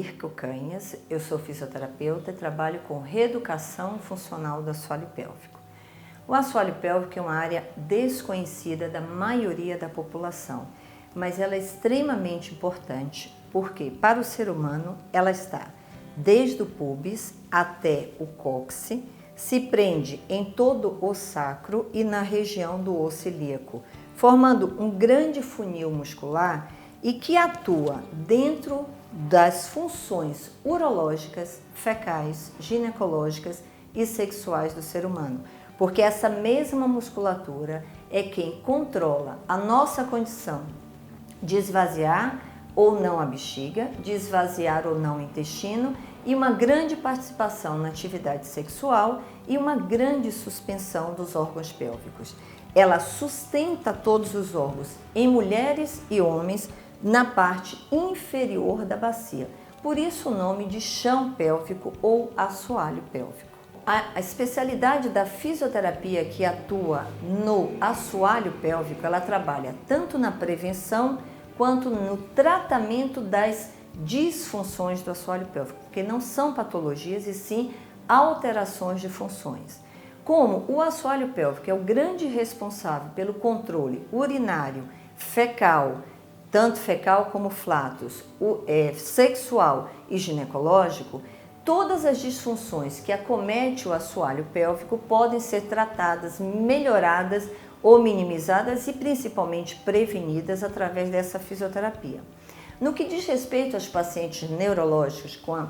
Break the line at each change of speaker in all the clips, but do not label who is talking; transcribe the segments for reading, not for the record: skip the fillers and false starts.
Mirko Canhas, eu sou fisioterapeuta e trabalho com reeducação funcional do assoalho pélvico. O assoalho pélvico é uma área desconhecida da maioria da população, mas ela é extremamente importante porque para o ser humano ela está desde o púbis até o cóccix, se prende em todo o sacro e na região do osso ilíaco, formando um grande funil muscular e que atua dentro das funções urológicas, fecais, ginecológicas e sexuais do ser humano. Porque essa mesma musculatura é quem controla a nossa condição de esvaziar ou não a bexiga, de esvaziar ou não o intestino e uma grande participação na atividade sexual e uma grande suspensão dos órgãos pélvicos. Ela sustenta todos os órgãos em mulheres e homens na parte inferior da bacia. Por isso o nome de chão pélvico ou assoalho pélvico. A especialidade da fisioterapia que atua no assoalho pélvico, ela trabalha tanto na prevenção quanto no tratamento das disfunções do assoalho pélvico, porque não são patologias e sim alterações de funções. Como o assoalho pélvico é o grande responsável pelo controle urinário, fecal, tanto fecal como flatus, sexual e ginecológico, todas as disfunções que acometem o assoalho pélvico podem ser tratadas, melhoradas ou minimizadas e principalmente prevenidas através dessa fisioterapia. No que diz respeito aos pacientes neurológicos com a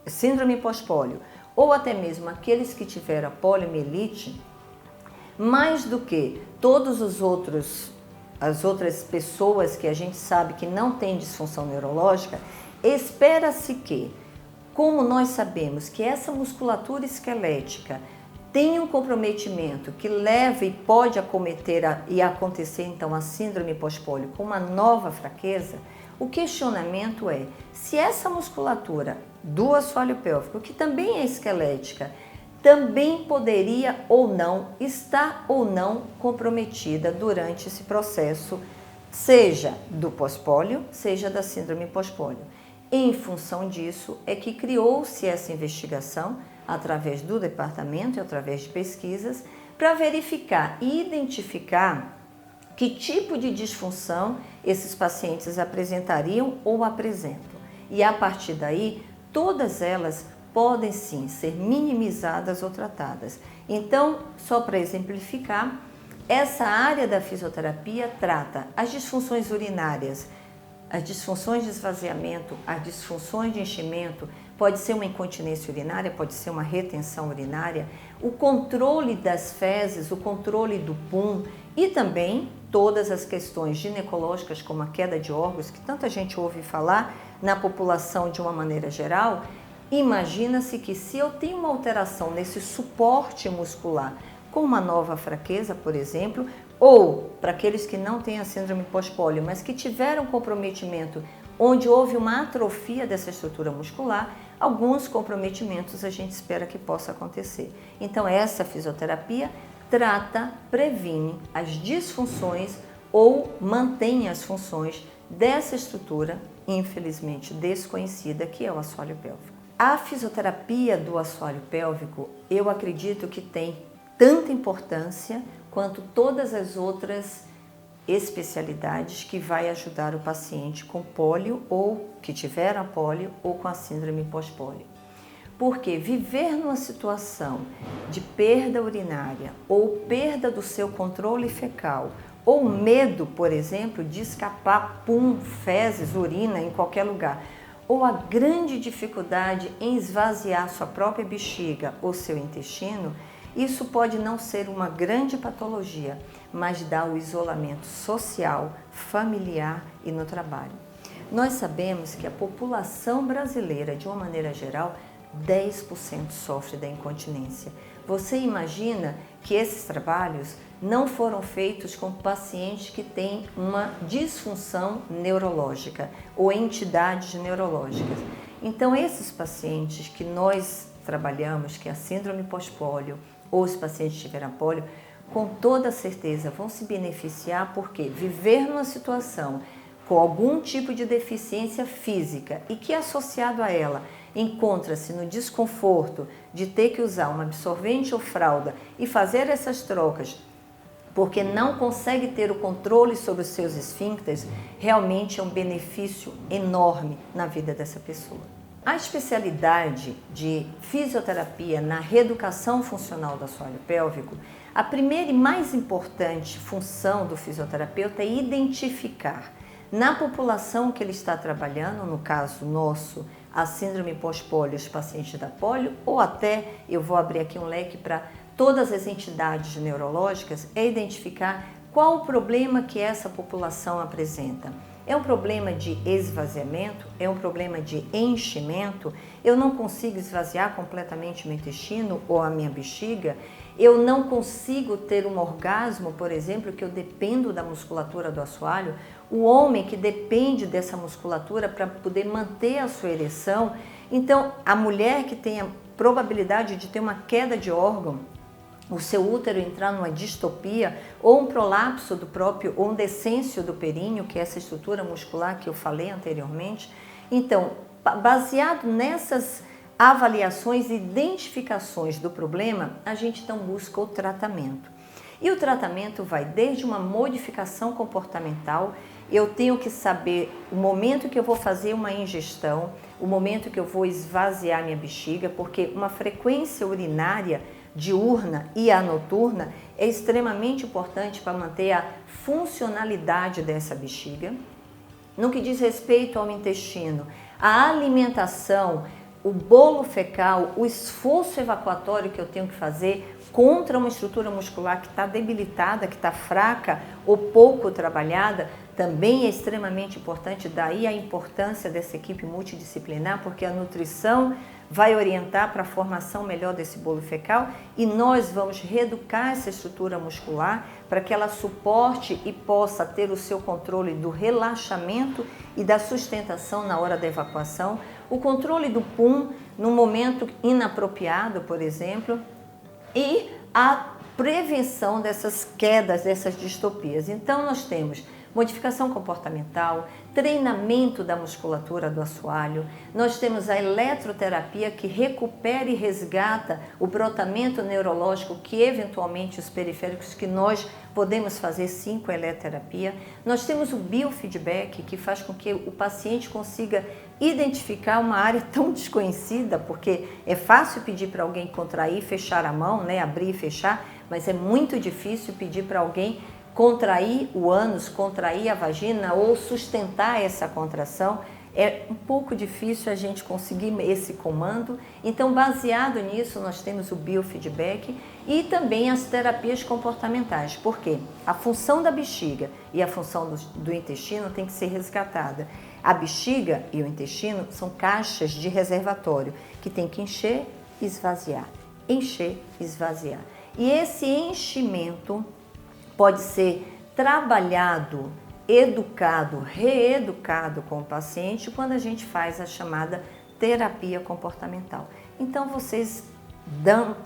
síndrome pós-pólio ou até mesmo aqueles que tiveram a poliomielite, mais do que as outras pessoas que a gente sabe que não têm disfunção neurológica, espera-se que, como nós sabemos que essa musculatura esquelética tem um comprometimento que leva e pode acometer e acontecer então a síndrome pós-pólio com uma nova fraqueza, o questionamento é se essa musculatura do assoalho pélvico, que também é esquelética, também poderia ou não, estar ou não comprometida durante esse processo, seja do pós-pólio, seja da síndrome pós-pólio. Em função disso é que criou-se essa investigação através do departamento e através de pesquisas para verificar e identificar que tipo de disfunção esses pacientes apresentariam ou apresentam. E a partir daí, todas elas podem sim ser minimizadas ou tratadas. Então, só para exemplificar, essa área da fisioterapia trata as disfunções urinárias, as disfunções de esvaziamento, as disfunções de enchimento, pode ser uma incontinência urinária, pode ser uma retenção urinária, o controle das fezes, o controle do pum e também todas as questões ginecológicas como a queda de órgãos, que tanta gente ouve falar na população de uma maneira geral. Imagina-se que se eu tenho uma alteração nesse suporte muscular, com uma nova fraqueza, por exemplo, ou para aqueles que não têm a síndrome pós-pólio, mas que tiveram comprometimento onde houve uma atrofia dessa estrutura muscular, alguns comprometimentos a gente espera que possa acontecer. Então essa fisioterapia trata, previne as disfunções ou mantém as funções dessa estrutura, infelizmente desconhecida, que é o assoalho pélvico. A fisioterapia do assoalho pélvico, eu acredito que tem tanta importância quanto todas as outras especialidades que vai ajudar o paciente com pólio ou que tiveram a pólio ou com a síndrome pós-pólio. Porque viver numa situação de perda urinária ou perda do seu controle fecal ou medo, por exemplo, de escapar pum, fezes, urina em qualquer lugar, ou a grande dificuldade em esvaziar sua própria bexiga ou seu intestino, isso pode não ser uma grande patologia, mas dá o isolamento social, familiar e no trabalho. Nós sabemos que a população brasileira, de uma maneira geral, 10% sofre da incontinência. Você imagina que esses trabalhos não foram feitos com pacientes que têm uma disfunção neurológica ou entidades neurológicas. Então, esses pacientes que nós trabalhamos, que é a síndrome pós-pólio ou os pacientes que tiveram pólio, com toda certeza vão se beneficiar porque viver numa situação com algum tipo de deficiência física e que associado a ela encontra-se no desconforto de ter que usar um absorvente ou fralda e fazer essas trocas porque não consegue ter o controle sobre os seus esfíncteres, realmente é um benefício enorme na vida dessa pessoa. A especialidade de fisioterapia na reeducação funcional do assoalho pélvico, a primeira e mais importante função do fisioterapeuta é identificar na população que ele está trabalhando, no caso nosso, a síndrome pós-pólio, os pacientes da pólio, ou até, eu vou abrir aqui um leque para todas as entidades neurológicas, é identificar qual o problema que essa população apresenta. É um problema de esvaziamento? É um problema de enchimento? Eu não consigo esvaziar completamente meu intestino ou a minha bexiga? Eu não consigo ter um orgasmo, por exemplo, que eu dependo da musculatura do assoalho? O homem que depende dessa musculatura para poder manter a sua ereção? Então, a mulher que tem a probabilidade de ter uma queda de órgão, o seu útero entrar numa distopia ou um prolapso do próprio, ou um descenso do períneo, que é essa estrutura muscular que eu falei anteriormente. Então, baseado nessas avaliações e identificações do problema, a gente então busca o tratamento. E o tratamento vai desde uma modificação comportamental, eu tenho que saber o momento que eu vou fazer uma ingestão, o momento que eu vou esvaziar minha bexiga, porque uma frequência urinária diurna e a noturna é extremamente importante para manter a funcionalidade dessa bexiga. No que diz respeito ao intestino, a alimentação, o bolo fecal, o esforço evacuatório que eu tenho que fazer contra uma estrutura muscular que está debilitada, que está fraca ou pouco trabalhada, também é extremamente importante. Daí a importância dessa equipe multidisciplinar, porque a nutrição vai orientar para a formação melhor desse bolo fecal e nós vamos reeducar essa estrutura muscular para que ela suporte e possa ter o seu controle do relaxamento e da sustentação na hora da evacuação, o controle do pum no momento inapropriado, por exemplo, e a prevenção dessas quedas, dessas distopias. Então nós temos modificação comportamental, treinamento da musculatura do assoalho, nós temos a eletroterapia que recupera e resgata o brotamento neurológico que eventualmente os periféricos que nós podemos fazer sim com a eletroterapia, nós temos o biofeedback que faz com que o paciente consiga identificar uma área tão desconhecida, porque é fácil pedir para alguém contrair, fechar a mão, né, abrir e fechar, mas é muito difícil pedir para alguém contrair o ânus, contrair a vagina ou sustentar essa contração. É um pouco difícil a gente conseguir esse comando. Então, baseado nisso, nós temos o biofeedback e também as terapias comportamentais. Por quê? A função da bexiga e a função do intestino tem que ser resgatada. A bexiga e o intestino são caixas de reservatório que tem que encher e esvaziar. Encher e esvaziar. E esse enchimento pode ser trabalhado, educado, reeducado com o paciente quando a gente faz a chamada terapia comportamental. Então vocês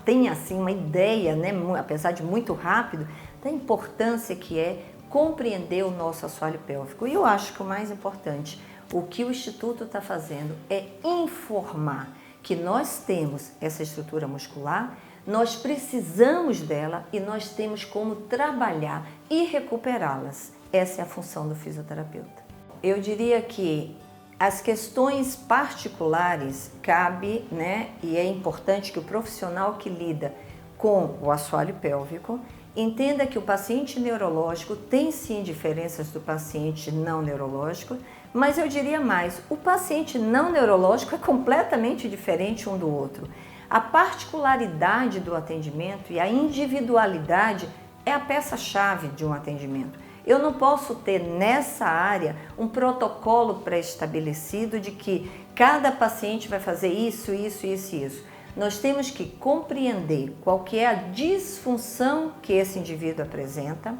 têm assim uma ideia, né, apesar de muito rápido, da importância que é compreender o nosso assoalho pélvico. E eu acho que o mais importante, o que o Instituto está fazendo é informar que nós temos essa estrutura muscular, nós precisamos dela e nós temos como trabalhar e recuperá-las. Essa é a função do fisioterapeuta. Eu diria que as questões particulares cabe, né, e é importante que o profissional que lida com o assoalho pélvico entenda que o paciente neurológico tem sim diferenças do paciente não neurológico, mas eu diria mais, o paciente não neurológico é completamente diferente um do outro. A particularidade do atendimento e a individualidade é a peça-chave de um atendimento. Eu não posso ter nessa área um protocolo pré-estabelecido de que cada paciente vai fazer isso, isso, isso e isso. Nós temos que compreender qual que é a disfunção que esse indivíduo apresenta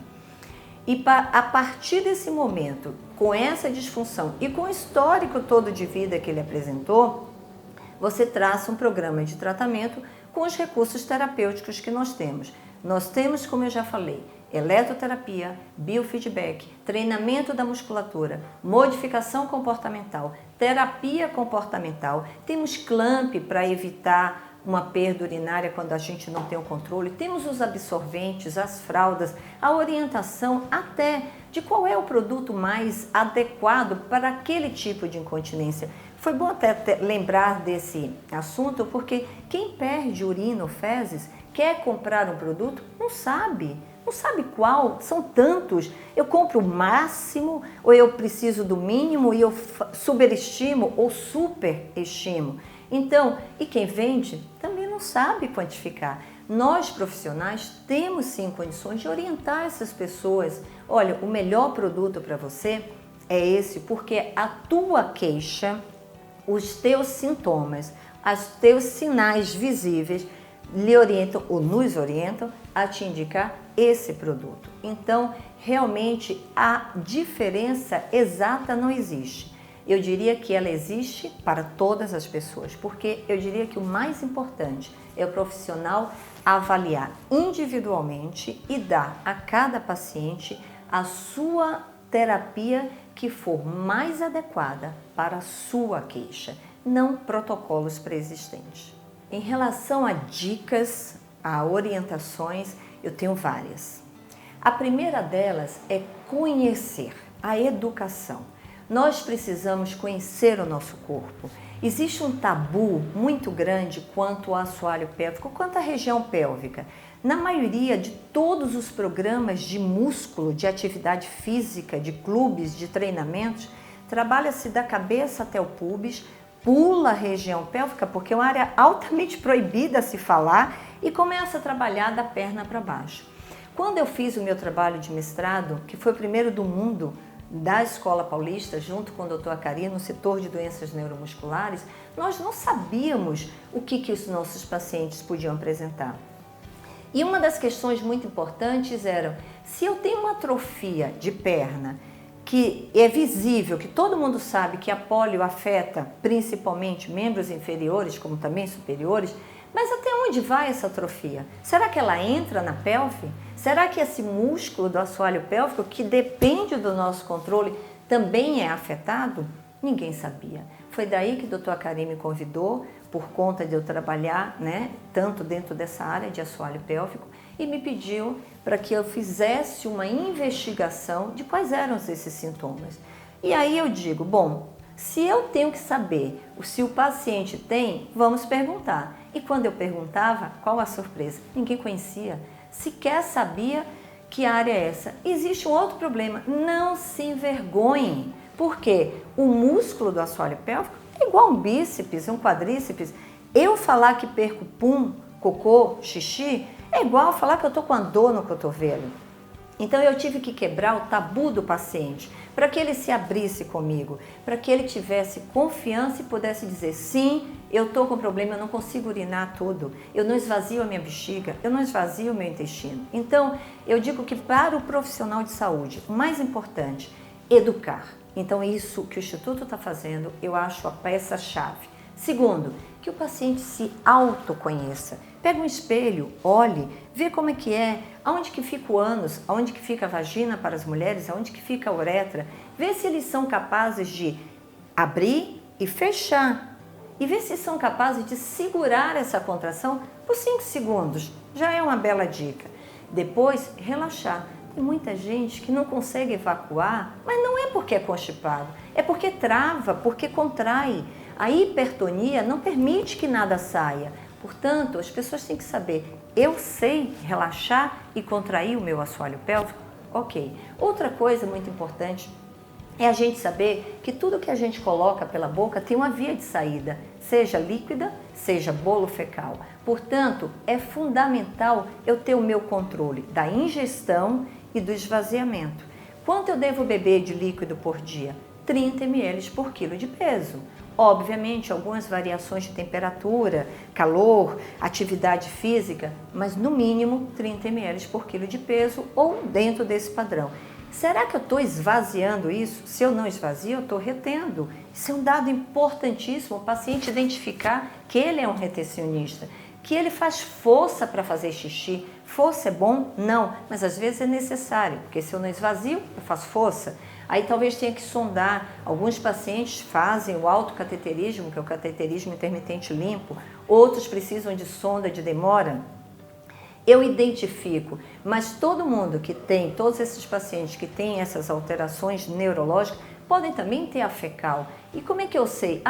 e a partir desse momento, com essa disfunção e com o histórico todo de vida que ele apresentou, você traça um programa de tratamento com os recursos terapêuticos que nós temos. Nós temos, como eu já falei, eletroterapia, biofeedback, treinamento da musculatura, modificação comportamental, terapia comportamental, temos clamp para evitar uma perda urinária quando a gente não tem o controle, temos os absorventes, as fraldas, a orientação até de qual é o produto mais adequado para aquele tipo de incontinência. Foi bom até lembrar desse assunto, porque quem perde urina ou fezes quer comprar um produto, não sabe qual, são tantos. Eu compro o máximo ou eu preciso do mínimo e eu superestimo ou superestimo. Então, e quem vende também não sabe quantificar. Nós profissionais temos sim condições de orientar essas pessoas. Olha, o melhor produto para você é esse, porque a tua queixa, os teus sintomas, os teus sinais visíveis lhe orientam ou nos orientam a te indicar esse produto. Então, realmente a diferença exata não existe. Eu diria que ela existe para todas as pessoas, porque eu diria que o mais importante é o profissional avaliar individualmente e dar a cada paciente a sua terapia que for mais adequada para a sua queixa, não protocolos pré-existentes. Em relação a dicas, a orientações, eu tenho várias. A primeira delas é conhecer, a educação. Nós precisamos conhecer o nosso corpo. Existe um tabu muito grande quanto ao assoalho pélvico, quanto à região pélvica. Na maioria de todos os programas de músculo, de atividade física, de clubes, de treinamentos, trabalha-se da cabeça até o púbis, pula a região pélvica, porque é uma área altamente proibida a se falar, e começa a trabalhar da perna para baixo. Quando eu fiz o meu trabalho de mestrado, que foi o primeiro do mundo, da Escola Paulista, junto com o Dr. Acari, no setor de doenças neuromusculares, nós não sabíamos o que os nossos pacientes podiam apresentar. E uma das questões muito importantes era, se eu tenho uma atrofia de perna, que é visível, que todo mundo sabe que a polio afeta principalmente membros inferiores, como também superiores, mas até onde vai essa atrofia? Será que ela entra na pelve? Será que esse músculo do assoalho pélvico, que depende do nosso controle, também é afetado? Ninguém sabia. Foi daí que o Dr. Acari me convidou, por conta de eu trabalhar, tanto dentro dessa área de assoalho pélvico, e me pediu para que eu fizesse uma investigação de quais eram esses sintomas. E aí eu digo, bom, se eu tenho que saber se o paciente tem, vamos perguntar. E quando eu perguntava, qual a surpresa? Ninguém conhecia, sequer sabia que área é essa. Existe um outro problema, não se envergonhe, porque o músculo do assoalho pélvico é igual um bíceps, um quadríceps. Eu falar que perco pum, cocô, xixi, é igual falar que eu estou com a dor no cotovelo. Então eu tive que quebrar o tabu do paciente, para que ele se abrisse comigo, para que ele tivesse confiança e pudesse dizer, sim, eu estou com problema, eu não consigo urinar tudo, eu não esvazio a minha bexiga, eu não esvazio o meu intestino. Então eu digo que para o profissional de saúde, o mais importante, educar. Então isso que o Instituto está fazendo, eu acho a peça-chave. Segundo, que o paciente se autoconheça. Pega um espelho, olhe, vê como é que é, aonde que fica o ânus, aonde que fica a vagina para as mulheres, aonde que fica a uretra. Vê se eles são capazes de abrir e fechar. E vê se são capazes de segurar essa contração por 5 segundos. Já é uma bela dica. Depois, relaxar. Tem muita gente que não consegue evacuar, mas não é porque é constipado, é porque trava, porque contrai. A hipertonia não permite que nada saia. Portanto, as pessoas têm que saber, eu sei relaxar e contrair o meu assoalho pélvico? Ok. Outra coisa muito importante é a gente saber que tudo que a gente coloca pela boca tem uma via de saída, seja líquida, seja bolo fecal. Portanto, é fundamental eu ter o meu controle da ingestão e do esvaziamento. Quanto eu devo beber de líquido por dia? 30 ml por quilo de peso. Obviamente, algumas variações de temperatura, calor, atividade física, mas no mínimo 30 ml por quilo de peso ou dentro desse padrão. Será que eu estou esvaziando isso? Se eu não esvazio, eu estou retendo. Isso é um dado importantíssimo, o paciente identificar que ele é um retencionista, que ele faz força para fazer xixi, Força é bom? Não, mas às vezes é necessário, porque se eu não esvazio, eu faço força. Aí talvez tenha que sondar. Alguns pacientes fazem o autocateterismo, que é o cateterismo intermitente limpo, outros precisam de sonda de demora. Eu identifico, mas todo mundo que tem, todos esses pacientes que têm essas alterações neurológicas, podem também ter a fecal. E como é que eu sei?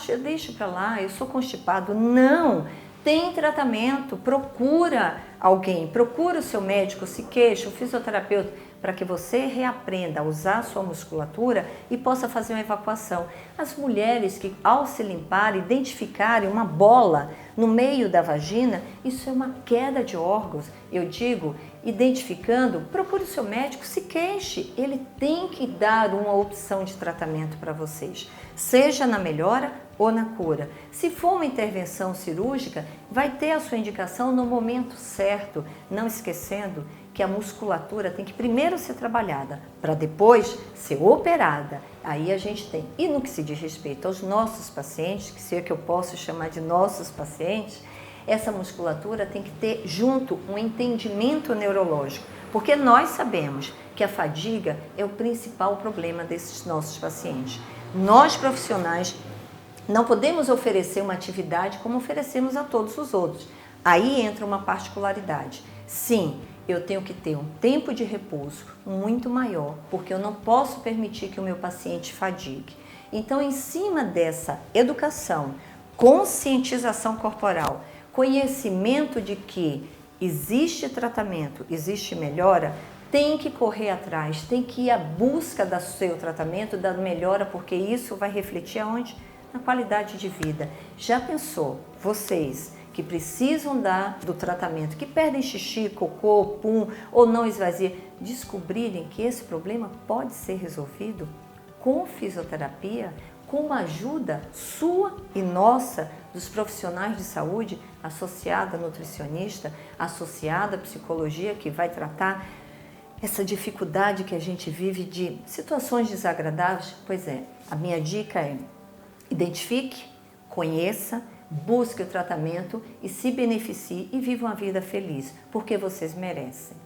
Eu deixo para lá, eu sou constipado. Não! Tem tratamento, procura alguém, procura o seu médico, se queixa, o fisioterapeuta, para que você reaprenda a usar a sua musculatura e possa fazer uma evacuação. As mulheres que, ao se limpar, identificarem uma bola no meio da vagina, isso é uma queda de órgãos. Eu digo, identificando, procure o seu médico, se queixe. Ele tem que dar uma opção de tratamento para vocês, seja na melhora ou na cura. Se for uma intervenção cirúrgica, vai ter a sua indicação no momento certo, não esquecendo que a musculatura tem que primeiro ser trabalhada, para depois ser operada. Aí a gente tem. E no que se diz respeito aos nossos pacientes, que se é que eu posso chamar de nossos pacientes, essa musculatura tem que ter junto um entendimento neurológico, porque nós sabemos que a fadiga é o principal problema desses nossos pacientes. Nós profissionais não podemos oferecer uma atividade como oferecemos a todos os outros. Aí entra uma particularidade. Sim, eu tenho que ter um tempo de repouso muito maior, porque eu não posso permitir que o meu paciente fadigue. Então, em cima dessa educação, conscientização corporal, conhecimento de que existe tratamento, existe melhora, tem que correr atrás, tem que ir à busca do seu tratamento, da melhora, porque isso vai refletir aonde? Na qualidade de vida. Já pensou, vocês que precisam do tratamento, que perdem xixi, cocô, pum, ou não esvazia, descobrirem que esse problema pode ser resolvido com fisioterapia, com a ajuda sua e nossa, dos profissionais de saúde, associada a nutricionista, associada à psicologia, que vai tratar essa dificuldade que a gente vive de situações desagradáveis. Pois é, a minha dica é: identifique, conheça, busque o tratamento e se beneficie e viva uma vida feliz, porque vocês merecem.